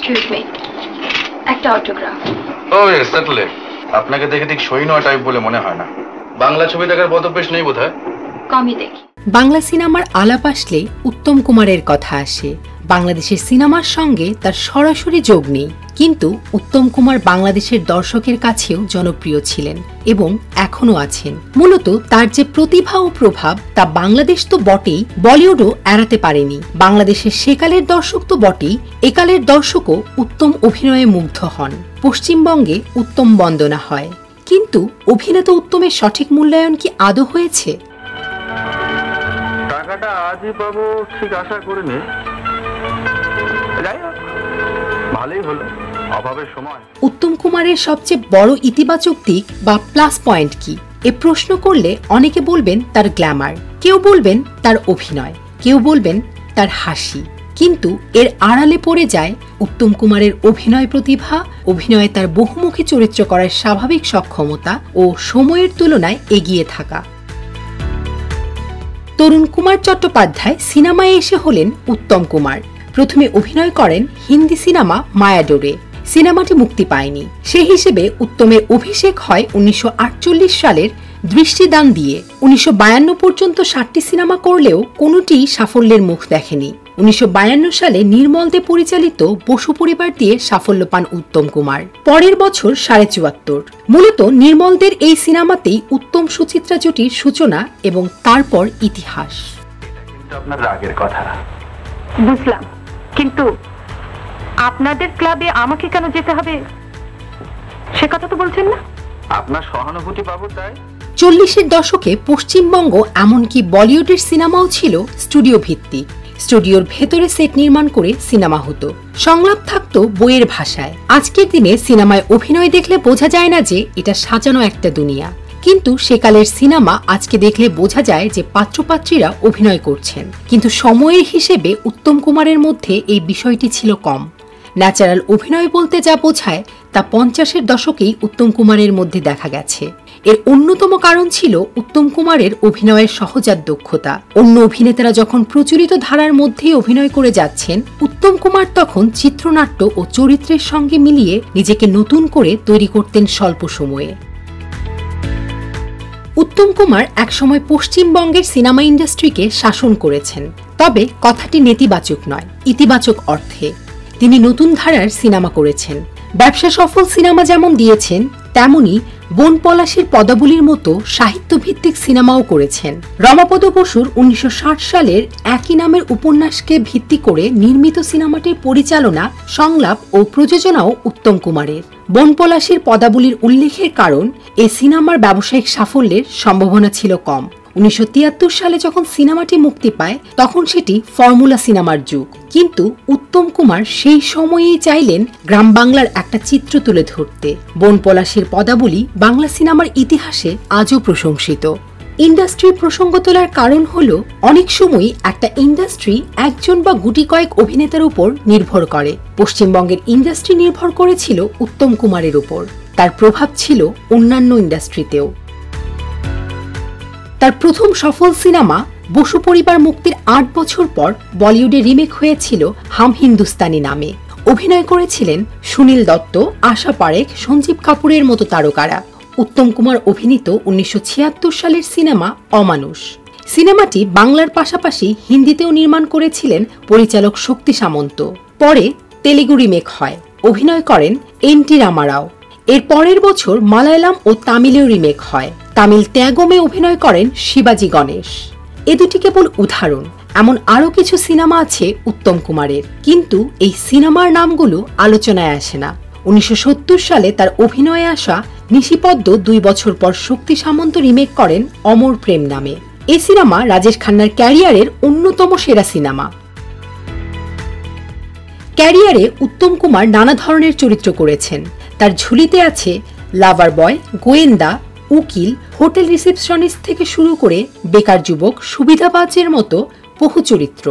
Excuse me, একটা autograph. ও yes, certainly. আপনাকে দেখে ঠিক সই নয় টাইপ বলে মনে হয় না। বাংলা ছবি দেখার পদভ্যাস নেই বোধহয়। কমই দেখি। বাংলা সিনেমার আলাপ আসলে উত্তম কুমারের কথা আসে। বাংলাদেশের সিনেমার সঙ্গে তার সরাসরি যোগ নেই, কিন্তু উত্তম কুমার বাংলাদেশের দর্শকের কাছেও জনপ্রিয় ছিলেন এবং এখনো আছেন। মূলত তার যে প্রতিভা ও প্রভাব তা বাংলাদেশ তো বটেই, বলিউডও এড়াতে পারেনি। বাংলাদেশের সেকালের দর্শক তো বটেই, একালের দর্শকও উত্তম অভিনয়ে মুগ্ধ হন। পশ্চিমবঙ্গে উত্তম বন্দনা হয়, কিন্তু অভিনেতা উত্তমের সঠিক মূল্যায়ন কি আদৌ হয়েছে? টাকাটা আজই পাবো ঠিক আশা করিনি। ভালোই হলো, অভাবের সময়। উত্তম কুমারের সবচেয়ে বড় ইতিবাচক দিক বা প্লাস পয়েন্ট কি এ প্রশ্ন করলে অনেকে বলবেন তার গ্ল্যামার, কেউ বলবেন তার অভিনয়, কেউ বলবেন তার হাসি। কিন্তু এর আড়ালে পড়ে যায় উত্তম কুমারের অভিনয় প্রতিভা, অভিনয়ে তার বহুমুখী চরিত্র করার স্বাভাবিক সক্ষমতা ও সময়ের তুলনায় এগিয়ে থাকা। তরুণ কুমার চট্টোপাধ্যায় সিনেমায় এসে হলেন উত্তম কুমার। প্রথমে অভিনয় করেন হিন্দি সিনেমা মায়াডোরে। সিনেমাটি মুক্তি পায়নি, সে হিসেবে উত্তমের অভিষেক হয় 1948 সালের দৃষ্টিদান দিয়ে। 1952 পর্যন্ত 7টি সিনেমা করলেও কোনোটিই সাফল্যের মুখ দেখেনি। 1952 সালে নির্মল দে পরিচালিত বসু পরিবার দিয়ে সাফল্য পান উত্তম কুমার। পরের বছর 74। মূলত নির্মল দের এই সিনেমাতেই উত্তম সুচিত্রা জুটির সূচনা এবং তারপর ইতিহাস। আপনার রাগের কথা বুঝলাম, কিন্তু আপনাদের ক্লাবে আমাকে কেন যেতে হবে সে কথা তো বলছেন না। আপনার সহানুভূতি পাবো তাই। 40-এর দশকে পশ্চিমবঙ্গ এমনকি বলিউডের সিনেমাও ছিল স্টুডিও ভিত্তিক। স্টুডিওর ভেতরে সেট নির্মাণ করে সিনেমা হতো, সংলাপ থাকতো বইয়ের ভাষায়। আজকের দিনে সিনেমায় অভিনয় দেখলে বোঝা যায় না যে এটা সাজানো একটা দুনিয়া, কিন্তু সেকালের সিনেমা আজকে দেখলে বোঝা যায় যে পাত্রপাত্রীরা অভিনয় করছেন। কিন্তু সময়ের হিসেবে উত্তম কুমারের মধ্যে এই বিষয়টি ছিল কম। ন্যাচারাল অভিনয় বলতে যা বোঝায় তা 50-এর দশকেই উত্তম কুমারের মধ্যে দেখা গেছে। এর অন্যতম কারণ ছিল উত্তম কুমারের অভিনয়ের সহজাত দক্ষতা। অন্য অভিনেতারা যখন প্রচলিত ধারার মধ্যেই অভিনয় করে যাচ্ছেন, উত্তম কুমার তখন চিত্রনাট্য ও চরিত্রের সঙ্গে মিলিয়ে নিজেকে নতুন করে তৈরি করতেন স্বল্প সময়ে। উত্তম কুমার একসময় পশ্চিমবঙ্গের সিনেমা ইন্ডাস্ট্রিকে শাসন করেছেন, তবে কথাটি নেতিবাচক নয়, ইতিবাচক অর্থে। তিনি নতুন ধারার সিনেমা করেছেন, ব্যবসা সফল সিনেমা যেমন দিয়েছেন, তেমনি বন পলাশীর পদাবলীর মতো সাহিত্যভিত্তিক সিনেমাও করেছেন। রমাপদ বসুর 1960 সালের একই নামের উপন্যাসকে ভিত্তি করে নির্মিত সিনেমাটির পরিচালনা, সংলাপ ও প্রযোজনাও উত্তম কুমারের। বন পলাশীর পদাবলীর উল্লেখের কারণ এ সিনেমার ব্যবসায়িক সাফল্যের সম্ভাবনা ছিল কম। 1973 সালে যখন সিনেমাটি মুক্তি পায় তখন সেটি ফর্মুলা সিনেমার যুগ, কিন্তু উত্তম কুমার সেই সময়েই চাইলেন গ্রাম বাংলার একটা চিত্র তুলে ধরতে। বন পলাশীর পদাবলী বাংলা সিনেমার ইতিহাসে আজও প্রশংসিত। ইন্ডাস্ট্রি প্রসঙ্গ তোলার কারণ হলো অনেক সময় একটা ইন্ডাস্ট্রি একজন বা গুটি কয়েক অভিনেতার উপর নির্ভর করে। পশ্চিমবঙ্গের ইন্ডাস্ট্রি নির্ভর করেছিল উত্তম কুমারের উপর, তার প্রভাব ছিল অন্যান্য ইন্ডাস্ট্রিতেও। তার প্রথম সফল সিনেমা বসু পরিবার মুক্তির 8 বছর পর বলিউডে রিমেক হয়েছিল হাম হিন্দুস্তানি নামে। অভিনয় করেছিলেন সুনীল দত্ত, আশা পারেখ, সঞ্জীব কাপুরের মতো তারকারা। উত্তম কুমার অভিনীত 1976 সালের সিনেমা অমানুষ। সিনেমাটি বাংলার পাশাপাশি হিন্দিতেও নির্মাণ করেছিলেন পরিচালক শক্তি সামন্ত। পরে তেলেগু রিমেক হয়, অভিনয় করেন এন.টি. রামারাও। এর পরের বছর মালায়ালাম ও তামিলেও রিমেক হয়। তামিল ত্যাগমে অভিনয় করেন শিবাজি গণেশ। এ দুটি কেবল উদাহরণ, এমন আরও কিছু সিনেমা আছে উত্তম কুমারের, কিন্তু এই সিনেমার নামগুলো আলোচনায় আসে না। 1970 সালে তার অভিনয়ে আসা নিশিপদ্ম 2 বছর পর শক্তি সামন্ত রিমেক করেন অমর প্রেম নামে। এই সিনেমা রাজেশ খান্নার ক্যারিয়ারের অন্যতম সেরা সিনেমা। ক্যারিয়ারে উত্তম কুমার নানা ধরনের চরিত্র করেছেন। তার ঝুলিতে আছে লাভার বয়, গোয়েন্দা, উকিল, হোটেল রিসেপশনিস্ট থেকে শুরু করে বেকার যুবক, সুবিধাবাজের মতো বহু চরিত্র।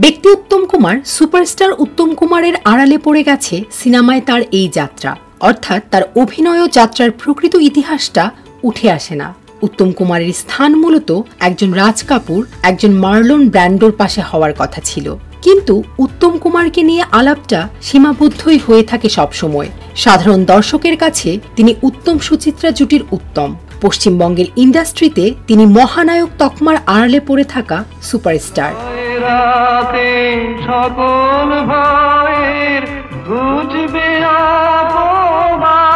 ব্যক্তি উত্তম কুমার, সুপারস্টার উত্তম কুমারের আড়ালে পড়ে গেছে সিনেমায় তার এই যাত্রা, অর্থাৎ তার অভিনয় যাত্রার প্রকৃত ইতিহাসটা উঠে আসে না। উত্তম কুমারের স্থান মূলত একজন রাজ কাপুর, একজন মার্লন ব্র্যান্ডোর পাশে হওয়ার কথা ছিল, কিন্তু উত্তম কুমারকে নিয়ে আলাপটা সীমাবদ্ধই হয়ে থাকে সবসময়। সাধারণ দর্শকের কাছে তিনি উত্তম সুচিত্রা জুটির উত্তম, পশ্চিমবঙ্গের ইন্ডাস্ট্রিতে তিনি মহানায়ক তকমার আড়ালে পড়ে থাকা সুপারস্টার। সকল ভয়ের ঘুচবে অপমান।